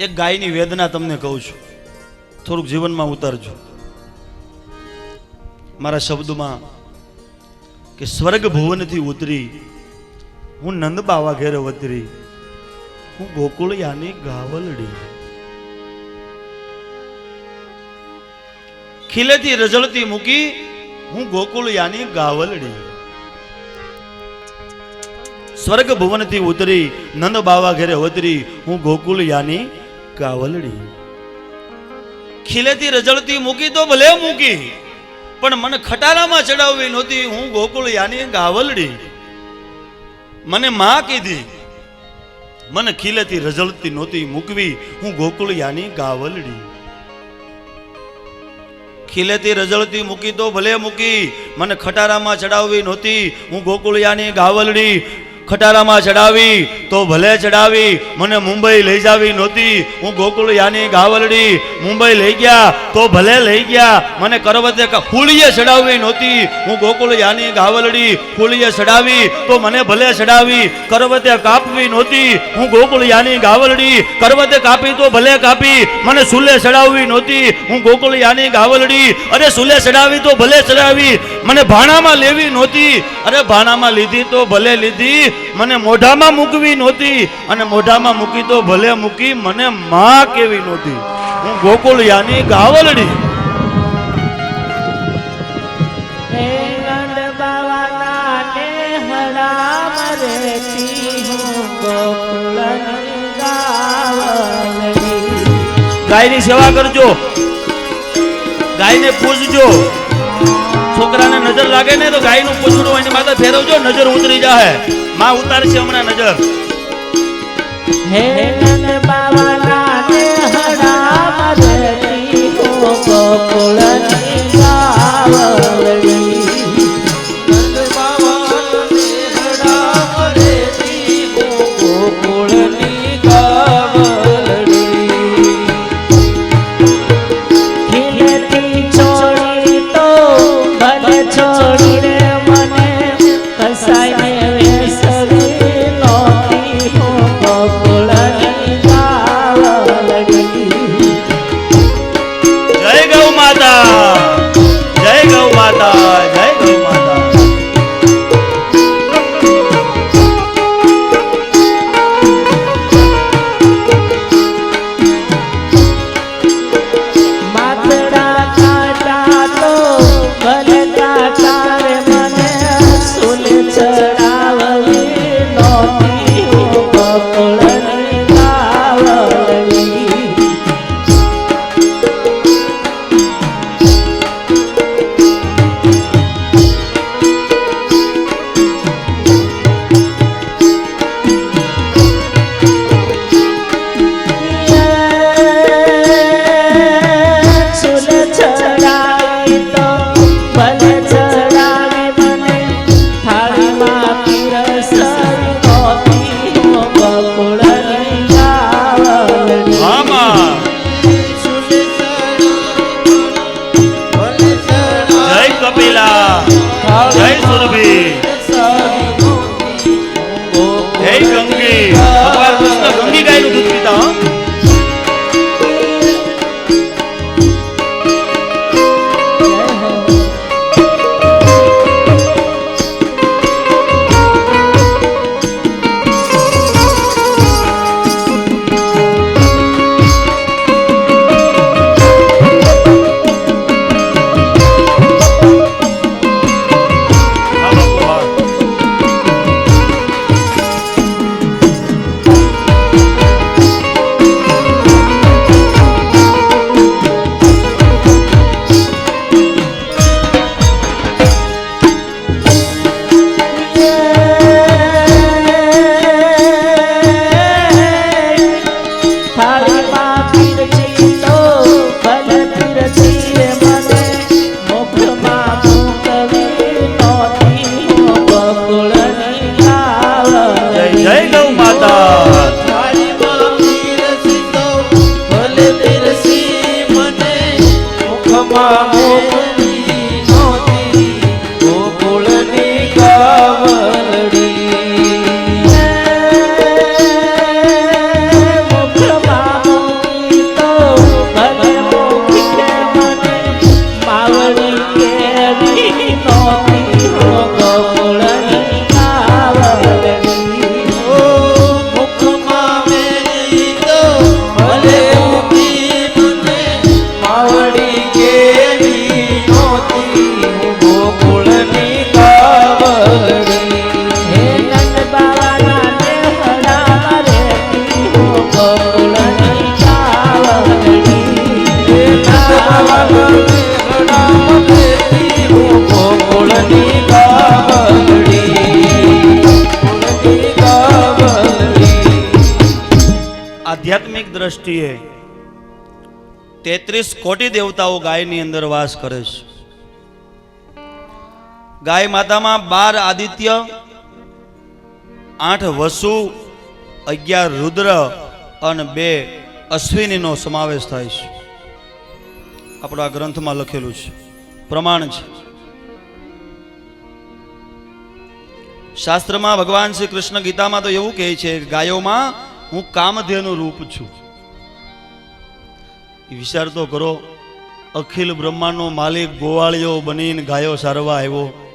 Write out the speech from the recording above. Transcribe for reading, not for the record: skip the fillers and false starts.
એક ગાયની વેદના તમને કહું છું, થોડુંક જીવનમાં ઉતારજો મારા શબ્દમાં કે સ્વર્ગ ભુવનથી ઉતરી હું નંદ બાવા ઘેરે વતરી, હું ગોકુળિયાની ગાવલડી, ખીલેથી રજળતી મૂકી હું ગોકુળિયાની ગાવલડી, સ્વર્ગ ભુવનથી ઉતરી નંદ બાવા ઘેરે વતરી, હું ગોકુળિયાની ગાવલડી, ખીલેથી રજળતી મૂકી તો ભલે મૂકી, પણ મને ખટારામાં ચડાવવી નહોતી, હું ગોકુળિયાની ગાવલડી, મને માં કીધી, મને ખીલેથી રજળતી નહોતી મૂકવી, હું ગોકુળિયાની ગાવલડી, ખીલેથી રજળતી મૂકી તો ભલે મૂકી, મને ખટારામાં ચડાવવી નહોતી, હું ગોકુળિયાની ગાવલડી, ખટારામાં ચડાવી તો ભલે ચડાવી, મને મુંબઈ લઈ જાવી નહોતી, હું ગોકુળિયાની ગાવલડી, મુંબઈ લઈ ગયા તો ભલે લઈ ગયા, મને કરવતે ફૂલીએ ચડાવવી નહોતી, હું ગોકુળિયાની ગાવલડી, ફૂલીએ ચડાવી તો મને ભલે ચડાવી, કરવતે કાપવી નહોતી, હું ગોકુળિયાની ગાવલડી, કરવતે કાપી તો ભલે કાપી, મને સૂલે ચડાવવી નહોતી, હું ગોકુળિયાની ગાવલડી, અરે સૂલે ચડાવી તો ભલે ચડાવી, મને ભાણામાં લેવી નહોતી, અરે ભાણામાં લીધી તો ભલે લીધી, મને મોઢામાં મૂકવી નહોતી, અને મોઢામાં મૂકી તો ભલે મૂકી, મને માં કેવી નહોતી, હું ગોકુળિયાની ગાવલડી. ગાયની સેવા કરજો, ગાયને પૂજજો, છોકરાને નજર લાગે ને તો ગાયનું પૂછડું એની માથે ફેરવજો, નજર ઉતરી જાય, માં ઉતારશે હમણાં નજર. હે નંદ બાવાના ને હડા મરતી હો ગોકુળની ગાવલડી, નંદ બાવાના ને હડા મરતી હો ગોકુળની ગાવલડી, ખીલેથી છોડી તો ભલે છોડી રે મને કસાઈને વેસવી નહોતી, હો ગોકુળની ગાવલડી. જય ગૌ માતા, જય ગૌ માતા, જય ગૌ માતા. માથડા કાટા તો ભલે કાટા રે મને સૂલે ચડાવવી નહોતી, હો ગોકુળની આધ્યાત્મિક દ્રષ્ટિએ 33 કોટી દેવતાઓ ગાયની અંદર વાસ કરે છે. ગાય માતામાં 12 આદિત્ય, 8 વસુ, 11 રુદ્ર અને 2 અશ્વિનીનો સમાવેશ થાય છે. આપણા ગ્રંથમાં લખેલું છે, પ્રમાણ છે. શાસ્ત્રમાં ભગવાન શ્રી કૃષ્ણ ગીતામાં તો એવું કહે છે કે ગાયોમાં હું કામધેનું રૂપ છું. વિચાર તો કરો, અખિલ બ્રહ્માંડનો માલિક ગોવાળિયો બનીને ગાયો સારવા આવ્યો.